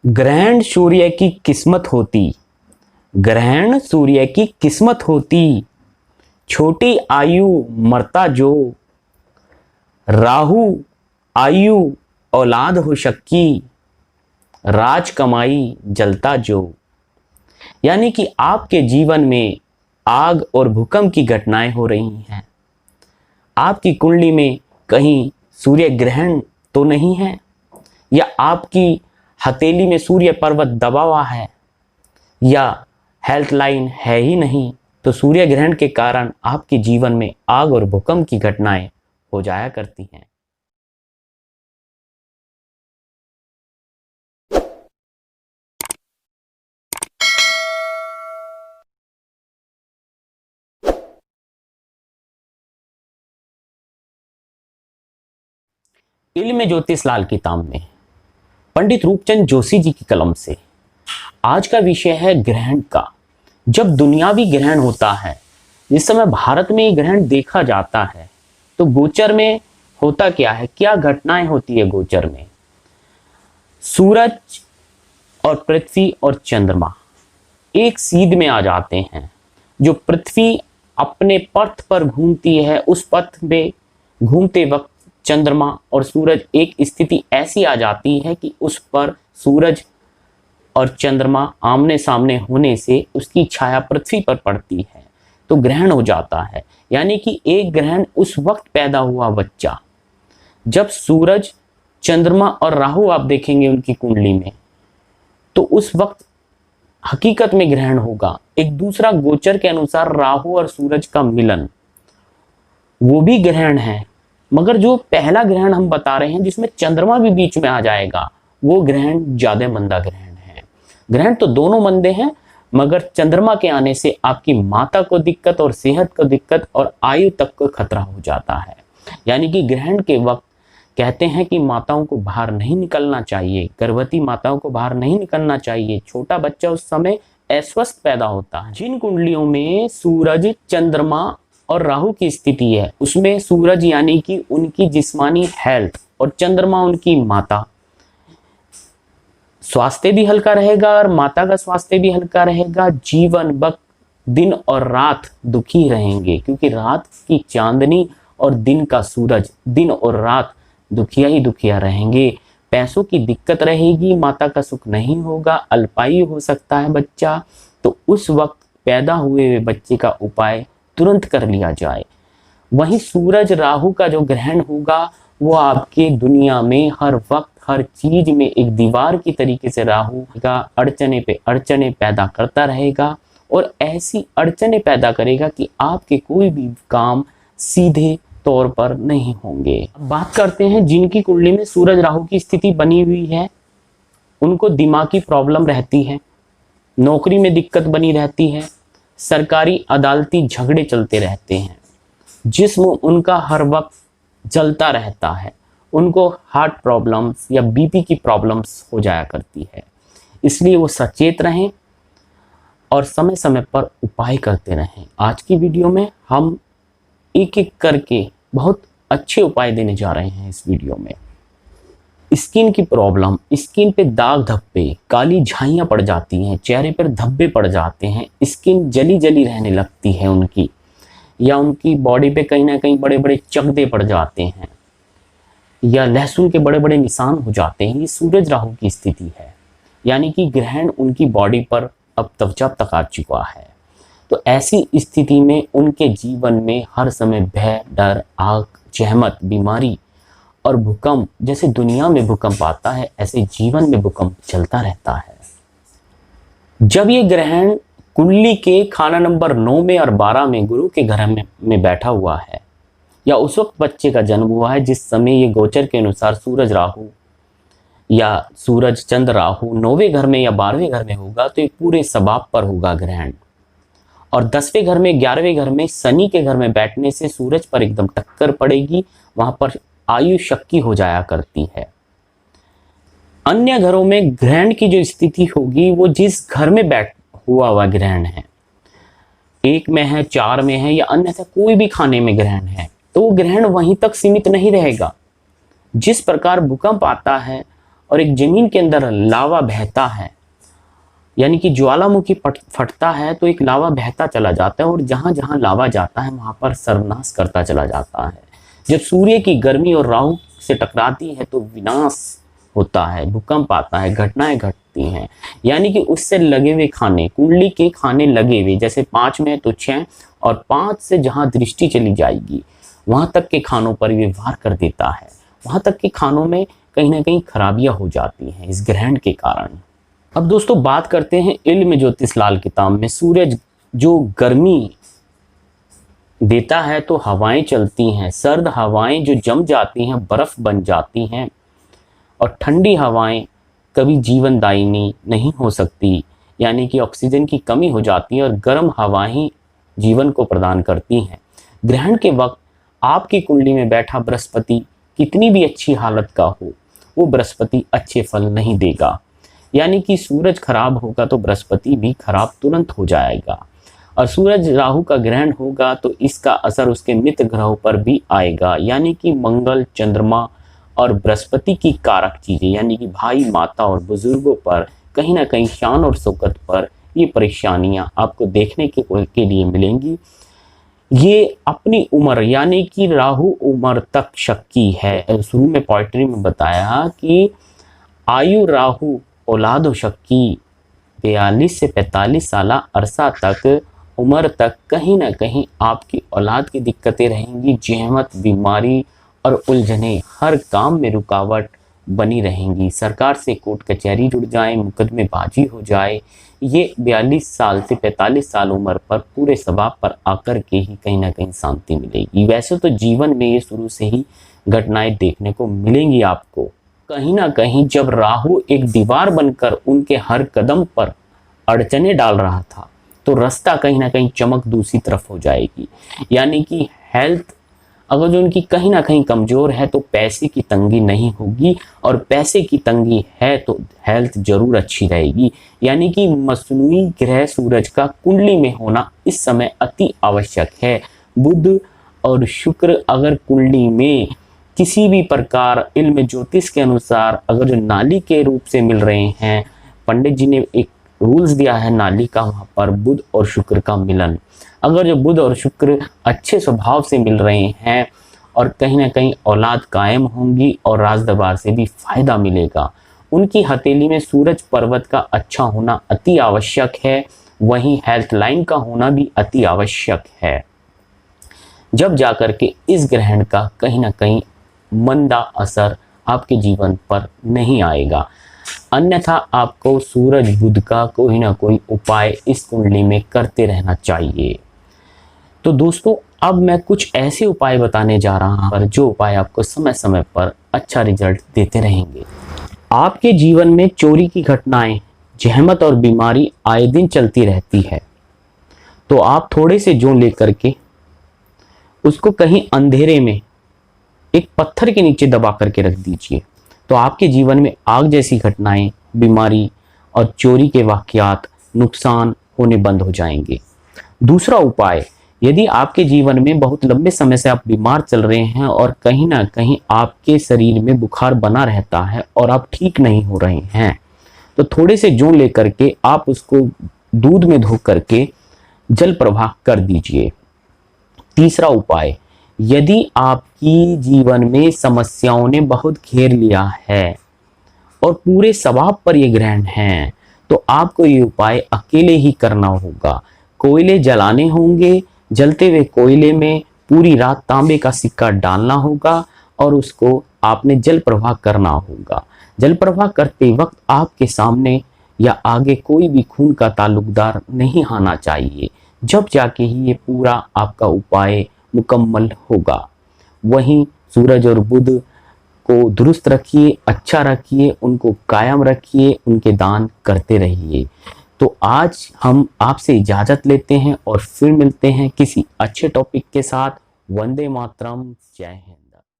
ग्रहण सूर्य की किस्मत होती, ग्रहण सूर्य की किस्मत होती, छोटी आयु मरता जो, राहु आयु औलाद हो शक्की, राज कमाई जलता जो। यानी कि आपके जीवन में आग और भूकंप की घटनाएं हो रही हैं। आपकी कुंडली में कहीं सूर्य ग्रहण तो नहीं है, या आपकी हथेली में सूर्य पर्वत दबा हुआ है, या हेल्थ लाइन है ही नहीं, तो सूर्य ग्रहण के कारण आपके जीवन में आग और भूकंप की घटनाएं हो जाया करती हैं। इल्म ज्योतिष लाल किताब में पंडित रूपचंद जोशी जी की कलम से आज का विषय है ग्रहण का। जब दुनियावी ग्रहण होता है, जिस समय भारत में ग्रहण देखा जाता है, तो गोचर में होता क्या है, क्या घटनाएं होती है गोचर में। सूरज और पृथ्वी और चंद्रमा एक सीध में आ जाते हैं। जो पृथ्वी अपने पथ पर घूमती है, उस पथ में घूमते वक्त चंद्रमा और सूरज एक स्थिति ऐसी आ जाती है कि उस पर सूरज और चंद्रमा आमने सामने होने से उसकी छाया पृथ्वी पर पड़ती है, तो ग्रहण हो जाता है। यानी कि एक ग्रहण उस वक्त पैदा हुआ बच्चा, जब सूरज, चंद्रमा और राहु आप देखेंगे उनकी कुंडली में, तो उस वक्त हकीकत में ग्रहण होगा। एक दूसरा गोचर के अनुसार राहु और सूरज का मिलन, वो भी ग्रहण है। मगर जो पहला ग्रहण हम बता रहे हैं, जिसमें चंद्रमा भी बीच में आ जाएगा, वो ग्रहण ज्यादा मंदा ग्रहण है। ग्रहण तो दोनों मंदे हैं, मगर चंद्रमा के आने से आपकी माता को दिक्कत और सेहत को दिक्कत और आयु तक को खतरा हो जाता है। यानी कि ग्रहण के वक्त कहते हैं कि माताओं को बाहर नहीं निकलना चाहिए, गर्भवती माताओं को बाहर नहीं निकलना चाहिए। छोटा बच्चा उस समय अस्वस्थ पैदा होता है। जिन कुंडलियों में सूरज, चंद्रमा और राहु की स्थिति है, उसमें सूरज यानी कि उनकी जिस्मानी हेल्थ और चंद्रमा उनकी माता, स्वास्थ्य भी हल्का रहेगा और माता का स्वास्थ्य भी हल्का रहेगा। जीवन वक्त दिन और रात दुखी रहेंगे, क्योंकि रात की चांदनी और दिन का सूरज, दिन और रात दुखिया ही दुखिया रहेंगे। पैसों की दिक्कत रहेगी, माता का सुख नहीं होगा, अल्पायु हो सकता है बच्चा। तो उस वक्त पैदा हुए हुए बच्चे का उपाय तुरंत कर लिया जाए। वहीं सूरज राहु का जो ग्रहण होगा, वो आपके दुनिया में हर वक्त हर चीज में एक दीवार की तरीके से राहु का अड़चने पे अड़चने पैदा करता रहेगा, और ऐसी अड़चने पैदा करेगा कि आपके कोई भी काम सीधे तौर पर नहीं होंगे। बात करते हैं जिनकी कुंडली में सूरज राहु की स्थिति बनी हुई है, उनको दिमाग की प्रॉब्लम रहती है, नौकरी में दिक्कत बनी रहती है, सरकारी अदालती झगड़े चलते रहते हैं, जिस्म उनका हर वक्त जलता रहता है, उनको हार्ट प्रॉब्लम्स या बीपी की प्रॉब्लम्स हो जाया करती है। इसलिए वो सचेत रहें और समय समय पर उपाय करते रहें। आज की वीडियो में हम एक एक करके बहुत अच्छे उपाय देने जा रहे हैं। इस वीडियो में स्किन की प्रॉब्लम, स्किन पे दाग धब्बे, काली झाइयाँ पड़ जाती हैं, चेहरे पर धब्बे पड़ जाते हैं, स्किन जली जली रहने लगती है उनकी, या उनकी बॉडी पे कहीं ना कहीं बड़े बड़े चकदे पड़ जाते हैं, या लहसुन के बड़े बड़े निशान हो जाते हैं, ये सूरज राहु की स्थिति है। यानी कि ग्रहण उनकी बॉडी पर अब तवचा तक आ चुका है। तो ऐसी स्थिति में उनके जीवन में हर समय भय, डर, आग, जहमत, बीमारी और भूकंप, जैसे दुनिया में भूकंप आता है, ऐसे जीवन में भूकंप चलता रहता है। जब ये ग्रहण कुंडली के खाना नंबर 9 में और 12 में गुरु के घर में बैठा हुआ है, या उस वक्त बच्चे का जन्म हुआ है जिस समय ये गोचर के अनुसार सूरज राहु या सूरज चंद्र राहु 9वें घर में या 12वें घर में होगा, तो ये पूरे सबाब पर होगा ग्रहण। और 10वें घर में, 11वें घर में शनि के घर में बैठने से सूरज पर एकदम टक्कर पड़ेगी, वहां पर आयु शक्ति हो जाया करती है। अन्य घरों में ग्रहण की जो स्थिति होगी, वो जिस घर में बैठ हुआ ग्रहण है, 1 में है, 4 में है, या अन्यथा कोई भी खाने में ग्रहण है, तो वो ग्रहण वहीं तक सीमित नहीं रहेगा। जिस प्रकार भूकंप आता है और एक जमीन के अंदर लावा बहता है, यानी कि ज्वालामुखी फटता है तो एक लावा बहता चला जाता है और जहां जहां लावा जाता है वहां पर सर्वनाश करता चला जाता है। जब सूर्य की गर्मी और राहु से टकराती है तो विनाश होता है, भूकंप आता है, घटनाएं घटती हैं। यानी कि उससे लगे हुए खाने, कुंडली के खाने लगे हुए, जैसे 5 में तो 6 और 5 से जहां दृष्टि चली जाएगी वहां तक के खानों पर ये वार कर देता है। वहां तक के खानों में कहीं ना कहीं खराबियां हो जाती हैं इस ग्रहण के कारण। अब दोस्तों बात करते हैं इल्म ज्योतिष लाल किताब में। सूरज जो गर्मी देता है तो हवाएं चलती हैं, सर्द हवाएं जो जम जाती हैं बर्फ बन जाती हैं, और ठंडी हवाएं कभी जीवनदायिनी नहीं हो सकती, यानी कि ऑक्सीजन की कमी हो जाती है, और गर्म हवाएं ही जीवन को प्रदान करती हैं। ग्रहण के वक्त आपकी कुंडली में बैठा बृहस्पति कितनी भी अच्छी हालत का हो, वो बृहस्पति अच्छे फल नहीं देगा। यानी कि सूरज खराब होगा तो बृहस्पति भी खराब तुरंत हो जाएगा। और सूरज राहु का ग्रहण होगा तो इसका असर उसके मित्र ग्रहों पर भी आएगा, यानी कि मंगल, चंद्रमा और बृहस्पति की कारक चीजें, यानी कि भाई, माता और बुजुर्गों पर कहीं ना कहीं शान और शौकत पर ये परेशानियां आपको देखने के लिए मिलेंगी। ये अपनी उम्र, यानी कि राहु उम्र तक शक्की है। शुरू में पोइट्री में बताया कि आयु राहु औलाद शक्की, 42 से 45 साल अरसा तक उम्र तक कहीं ना कहीं आपकी औलाद की दिक्कतें रहेंगी। जहमत, बीमारी और उलझने, हर काम में रुकावट बनी रहेंगी। सरकार से कोर्ट कचहरी जुड़ जाए, मुकदमेबाजी हो जाए। ये 42 साल से 45 साल उम्र पर पूरे स्वभाव पर आकर के ही कहीं ना कहीं शांति मिलेगी। वैसे तो जीवन में ये शुरू से ही घटनाएं देखने को मिलेंगी आपको। कहीं ना कहीं जब राहु एक दीवार बनकर उनके हर कदम पर अड़चने डाल रहा था तो रास्ता कहीं ना कहीं चमक दूसरी तरफ हो जाएगी। यानी कि हेल्थ अगर जो उनकी कहीं ना कहीं कमजोर है तो पैसे की तंगी नहीं होगी, और पैसे की तंगी है तो हेल्थ जरूर अच्छी रहेगी। यानी कि मसनूई ग्रह सूरज का कुंडली में होना इस समय अति आवश्यक है। बुध और शुक्र अगर कुंडली में किसी भी प्रकार इल्म ज्योतिष के अनुसार अगर जो नाली के रूप से मिल रहे हैं, पंडित जी ने एक रूल्स दिया है नाली का, वहां पर बुध और शुक्र का मिलन, अगर जो बुध और शुक्र अच्छे स्वभाव से मिल रहे हैं और कहीं ना कहीं औलाद कायम होंगी और राज दरबार से भी फायदा मिलेगा। उनकी हथेली में सूरज पर्वत का अच्छा होना अति आवश्यक है, वहीं हेल्थ लाइन का होना भी अति आवश्यक है। जब जाकर के इस ग्रहण का कहीं ना कहीं मंदा असर आपके जीवन पर नहीं आएगा। अन्यथा आपको सूरज बुध का कोई ना कोई उपाय इस कुंडली में करते रहना चाहिए। तो दोस्तों अब मैं कुछ ऐसे उपाय बताने जा रहा हूं जो उपाय आपको समय समय पर अच्छा रिजल्ट देते रहेंगे। आपके जीवन में चोरी की घटनाएं, जहमत और बीमारी आए दिन चलती रहती है, तो आप थोड़े से जौ लेकर के उसको कहीं अंधेरे में एक पत्थर के नीचे दबा करके रख दीजिए, तो आपके जीवन में आग जैसी घटनाएं, बीमारी और चोरी के वाकयात, नुकसान होने बंद हो जाएंगे। दूसरा उपाय, यदि आपके जीवन में बहुत लंबे समय से आप बीमार चल रहे हैं और कहीं ना कहीं आपके शरीर में बुखार बना रहता है और आप ठीक नहीं हो रहे हैं, तो थोड़े से जौ लेकर के आप उसको दूध में धो करके जल प्रवाह कर दीजिए। तीसरा उपाय, यदि आपकी जीवन में समस्याओं ने बहुत घेर लिया है और पूरे स्वभाव पर ये ग्रहण है, तो आपको ये उपाय अकेले ही करना होगा। कोयले जलाने होंगे, जलते हुए कोयले में पूरी रात तांबे का सिक्का डालना होगा और उसको आपने जल प्रवाह करना होगा। जल प्रवाह करते वक्त आपके सामने या आगे कोई भी खून का ताल्लुकदार नहीं आना चाहिए, जब जाके ही ये पूरा आपका उपाय मुकम्मल होगा। वहीं सूरज और बुध को दुरुस्त रखिए, अच्छा रखिए, उनको कायम रखिए, उनके दान करते रहिए। तो आज हम आपसे इजाजत लेते हैं और फिर मिलते हैं किसी अच्छे टॉपिक के साथ। वंदे मातरम, जय हिंद।